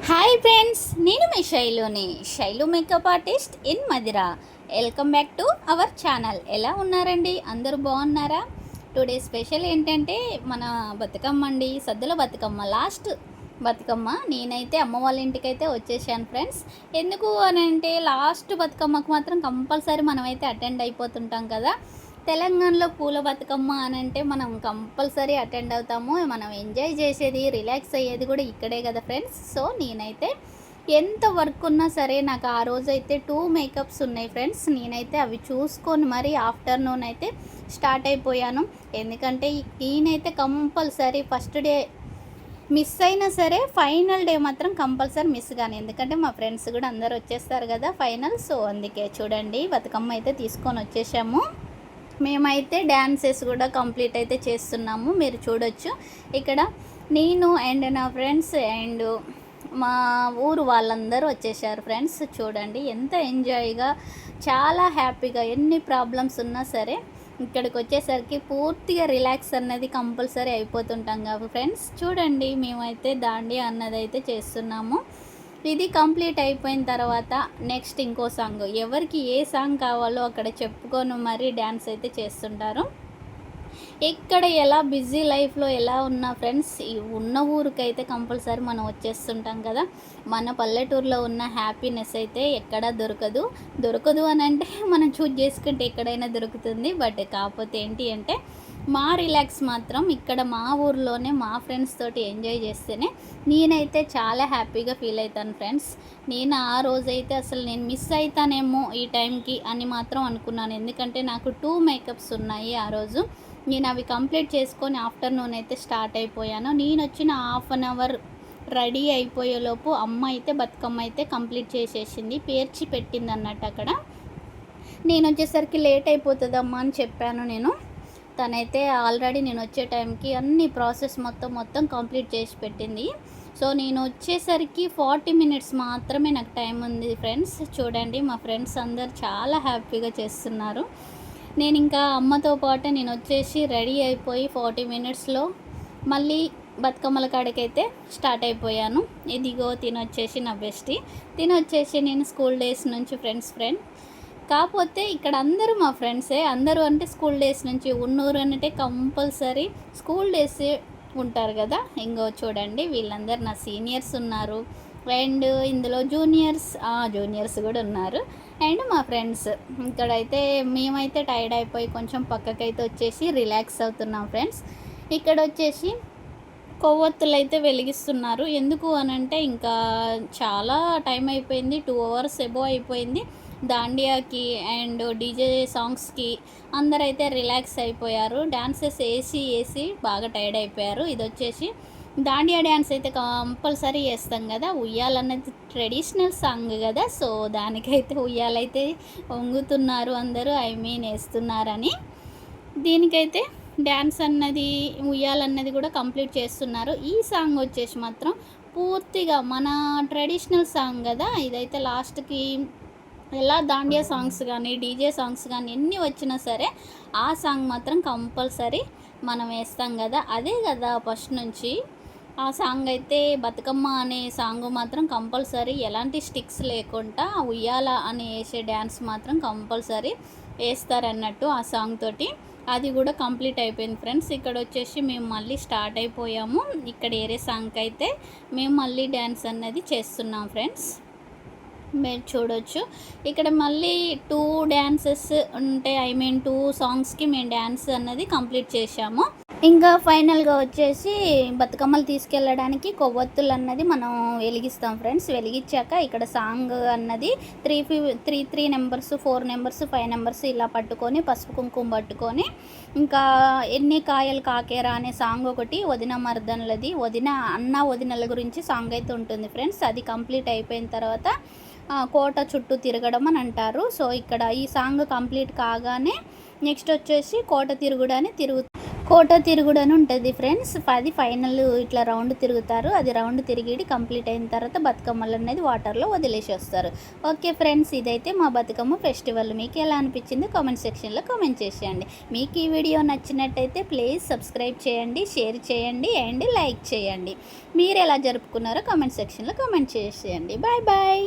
Hi friends, నేను మీ Sailu makeup artist in Madira. Welcome back to our channel. ఎలా ఉన్నారండి? అందరూ బాగున్నారా? టుడే స్పెషల్ ఏంటంటే మన బతుకమ్మ అండి, సద్దుల బతుకమ్మ, లాస్ట్ బతుకమ్మ. నేనైతే అమ్మ వాళ్ళ ఇంటికైతే వచ్చేసాను ఫ్రెండ్స్. ఎందుకు అని అంటే లాస్ట్ బతుకమ్మకు మాత్రం కంపల్సరీ మనమైతే అటెండ్ అయిపోతుంటాం కదా. తెలంగాణలో పూల బతుకమ్మ అని అంటే మనం కంపల్సరీ అటెండ్ అవుతాము. మనం ఎంజాయ్ చేసేది, రిలాక్స్ అయ్యేది కూడా ఇక్కడే కదా ఫ్రెండ్స్. సో నేనైతే ఎంత వర్క్ ఉన్నా సరే నాకు ఆ రోజైతే 2 మేకప్స్ ఉన్నాయి ఫ్రెండ్స్. నేనైతే అవి చూసుకొని మరి ఆఫ్టర్నూన్ అయితే స్టార్ట్ అయిపోయాను. ఎందుకంటే ఈయనైతే కంపల్సరీ ఫస్ట్ డే మిస్ అయినా సరే ఫైనల్ డే మాత్రం కంపల్సరీ మిస్ కానీ, ఎందుకంటే మా ఫ్రెండ్స్ కూడా అందరు వచ్చేస్తారు కదా ఫైనల్. సో అందుకే చూడండి బతుకమ్మ అయితే తీసుకొని వచ్చేసాము. మేమైతే డ్యాన్సెస్ కూడా కంప్లీట్ అయితే చేస్తున్నాము. మీరు చూడొచ్చు ఇక్కడ నేను అండ్ నా ఫ్రెండ్స్ అండ్ మా ఊరు వాళ్ళందరూ వచ్చేసారు ఫ్రెండ్స్. చూడండి ఎంత ఎంజాయ్గా, చాలా హ్యాపీగా, ఎన్ని ప్రాబ్లమ్స్ ఉన్నా సరే ఇక్కడికి వచ్చేసరికి పూర్తిగా రిలాక్స్ అన్నది కంపల్సరీ అయిపోతుంటాం కాబట్టి ఫ్రెండ్స్. చూడండి మేమైతే దాండియా అన్నది అయితే చేస్తున్నాము. ఇది కంప్లీట్ అయిపోయిన తర్వాత నెక్స్ట్ ఇంకో సాంగ్, ఎవరికి ఏ సాంగ్ కావాలో అక్కడ చెప్పుకొని మరి డ్యాన్స్ అయితే చేస్తుంటారు. ఎక్కడ ఎలా బిజీ లైఫ్లో ఎలా ఉన్నా ఫ్రెండ్స్, ఈ ఉన్న ఊరికైతే కంపల్సరీ మనం వచ్చేస్తుంటాం కదా. మన పల్లెటూరులో ఉన్న హ్యాపీనెస్ అయితే ఎక్కడా దొరకదు అని అంటే మనం చూజ్ చేసుకుంటే ఎక్కడైనా దొరుకుతుంది. బట్ కాకపోతే ఏంటి అంటే మా రిలాక్స్ మాత్రం ఇక్కడ మా ఊర్లోనే మా ఫ్రెండ్స్ తోటి ఎంజాయ్ చేస్తేనే నేనైతే చాలా హ్యాపీగా ఫీల్ అవుతాను ఫ్రెండ్స్. నేను ఆ రోజైతే అసలు నేను మిస్ అవుతానేమో ఈ టైంకి అని మాత్రం అనుకున్నాను. ఎందుకంటే నాకు 2 మేకప్స్ ఉన్నాయి ఆ రోజు. నేను అవి కంప్లీట్ చేసుకొని ఆఫ్టర్నూన్ అయితే స్టార్ట్ అయిపోయాను. నేను వచ్చిన హాఫ్ అన్ అవర్ రెడీ అయిపోయేలోపు అమ్మ అయితే బతుకమ్మ అయితే కంప్లీట్ చేసేసింది, పేర్చి పెట్టింది అన్నట్టు అక్కడ. నేను వచ్చేసరికి లేట్ అయిపోతుందమ్మా అని చెప్పాను నేను. తనైతే ఆల్రెడీ నేను వచ్చే టైంకి అన్ని ప్రాసెస్ మొత్తం కంప్లీట్ చేసి పెట్టింది. సో నేను వచ్చేసరికి 40 మినిట్స్ మాత్రమే నాకు టైం ఉంది ఫ్రెండ్స్. చూడండి మా ఫ్రెండ్స్ అందరు చాలా హ్యాపీగా చేస్తున్నారు. నేను ఇంకా అమ్మతో పాటు నేను వచ్చేసి రెడీ అయిపోయి 40 మినిట్స్లో మళ్ళీ బతుకమ్మల కాడికైతే స్టార్ట్ అయిపోయాను. ఇదిగో తినొచ్చేసి నా బెస్టీ, తినొచ్చేసి నేను స్కూల్ డేస్ నుంచి ఫ్రెండ్. కాకపోతే ఇక్కడ అందరూ మా ఫ్రెండ్సే. అందరూ అంటే స్కూల్ డేస్ నుంచి ఉన్నూరు అంటే కంపల్సరీ స్కూల్ డేస్ ఉంటారు కదా. ఇంకో చూడండి వీళ్ళందరూ నా సీనియర్స్ ఉన్నారు అండ్ ఇందులో జూనియర్స్ కూడా ఉన్నారు అండ్ మా ఫ్రెండ్స్. ఇక్కడైతే మేమైతే టైర్డ్ అయిపోయి కొంచెం పక్కకైతే వచ్చేసి రిలాక్స్ అవుతున్నాం ఫ్రెండ్స్. ఇక్కడ వచ్చేసి కొవ్వొత్తులు అయితే వెలిగిస్తున్నారు. ఎందుకు అనంటే ఇంకా చాలా టైం అయిపోయింది, 2 అవర్స్ ఎబో అయిపోయింది దాండియాకి అండ్ డీజే సాంగ్స్కి. అందరైతే రిలాక్స్ అయిపోయారు, డ్యాన్సెస్ వేసి బాగా టైర్డ్ అయిపోయారు. ఇది వచ్చేసి దాండియా డ్యాన్స్ అయితే కంపల్సరీ చేస్తాం కదా. ఉయ్యాలన్నది ట్రెడిషనల్ సాంగ్ కదా. సో దానికైతే ఉయ్యాలైతే వంగుతున్నారు అందరూ, వేస్తున్నారని. దీనికైతే డ్యాన్స్ అన్నది ఉయ్యాలన్నది కూడా కంప్లీట్ చేస్తున్నారు. ఈ సాంగ్ వచ్చేసి మాత్రం పూర్తిగా మన ట్రెడిషనల్ సాంగ్ కదా. ఇదైతే లాస్ట్కి ఎలా దాండియా సాంగ్స్ కానీ డీజే సాంగ్స్ కానీ ఎన్ని వచ్చినా సరే ఆ సాంగ్ మాత్రం కంపల్సరీ మనం వేస్తాం కదా. అదే కదా ఫస్ట్ నుంచి ఆ సాంగ్ అయితే బతుకమ్మ అనే సాంగ్ మాత్రం కంపల్సరీ ఎలాంటి స్టిక్స్ లేకుండా ఉయ్యాల అని వేసే డ్యాన్స్ మాత్రం కంపల్సరీ వేస్తారన్నట్టు ఆ సాంగ్ తోటి. అది కూడా కంప్లీట్ అయిపోయింది ఫ్రెండ్స్. ఇక్కడ వచ్చేసి మేము మళ్ళీ స్టార్ట్ అయిపోయాము. ఇక్కడ ఏరే సాంగ్కి అయితే మేము మళ్ళీ డ్యాన్స్ అన్నది చేస్తున్నాం ఫ్రెండ్స్. మీరు చూడొచ్చు ఇక్కడ మళ్ళీ 2 డ్యాన్సెస్ ఉంటే 2 సాంగ్స్కి మేము డ్యాన్స్ అన్నది కంప్లీట్ చేసాము. ఇంకా ఫైనల్గా వచ్చేసి బతుకమ్మలు తీసుకెళ్ళడానికి కొవ్వొత్తులు అన్నది మనం వెలిగిస్తాం ఫ్రెండ్స్. వెలిగించాక ఇక్కడ సాంగ్ అన్నది 3 నెంబర్స్, 4 నెంబర్స్, 5 నెంబర్స్ ఇలా పట్టుకొని పసుపు కుంకుమ పట్టుకొని ఇంకా ఎన్ని కాయలు కాకేరా అనే సాంగ్ ఒకటి వదిన మర్దనలది, వదినల గురించి సాంగ్ అయితే ఉంటుంది ఫ్రెండ్స్. అది కంప్లీట్ అయిపోయిన తర్వాత కోట చుట్టూ తిరగడం అని అంటారు. సో ఇక్కడ ఈ సాంగ్ కంప్లీట్ కాగానే నెక్స్ట్ వచ్చేసి కోట తిరుగుడని కోట తిరుగుడు అని ఉంటుంది ఫ్రెండ్స్. అది ఫైనల్ ఇట్లా రౌండ్ తిరుగుతారు. అది రౌండ్ తిరిగి కంప్లీట్ అయిన తర్వాత బతుకమ్మలు అనేది వాటర్లో వదిలేసి వస్తారు. ఓకే ఫ్రెండ్స్, ఇదైతే మా బతుకమ్మ ఫెస్టివల్. మీకు ఎలా అనిపించింది కామెంట్ సెక్షన్లో కామెంట్ చేసేయండి. మీకు ఈ వీడియో నచ్చినట్టయితే ప్లీజ్ సబ్స్క్రైబ్ చేయండి, షేర్ చేయండి అండ్ లైక్ చేయండి. మీరు ఎలా జరుపుకున్నారో కామెంట్ సెక్షన్లో కామెంట్ చేసేయండి. Bye bye.